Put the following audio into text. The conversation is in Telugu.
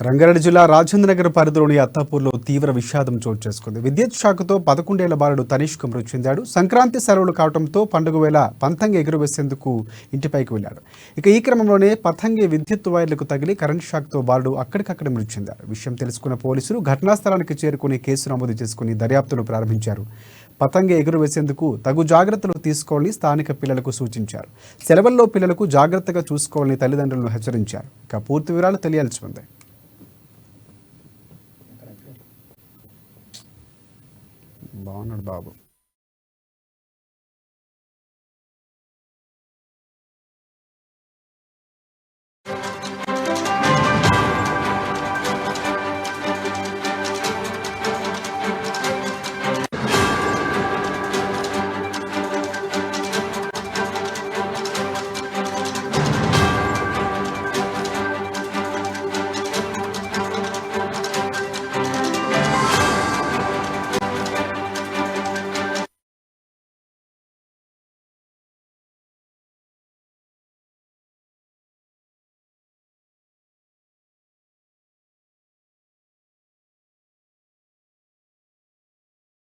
రంగారెడ్డి జిల్లా రాజేంద్రనగర్ పరిధిలోని అత్తాపూర్లో తీవ్ర విషాదం చోటు చేసుకుంది. విద్యుత్ షాక్తో 11 ఏళ్ల బాలుడు తనీష్కు మృతి చెందాడు. సంక్రాంతి సెలవులు కావడంతో పండుగ వేళ పతంగి ఎగురవేసేందుకు ఇంటిపైకి వెళ్లాడు. ఈ క్రమంలోనే పతంగి విద్యుత్ వైర్లకు తగిలి కరెంట్ షాక్తో బాలుడు అక్కడికక్కడ మృతి చెందాడు. విషయం తెలుసుకున్న పోలీసులు ఘటనా స్థలానికి చేరుకుని కేసు నమోదు చేసుకుని దర్యాప్తును ప్రారంభించారు. పతంగి ఎగురవేసేందుకు తగు జాగ్రత్తలు తీసుకోవాలని స్థానిక పిల్లలకు సూచించారు. సెలవుల్లో పిల్లలకు జాగ్రత్తగా చూసుకోవాలని తల్లిదండ్రులను హెచ్చరించారు. పూర్తి వివరాలు తెలియాల్సి ఉంది. బాగున్నాడు బాబు.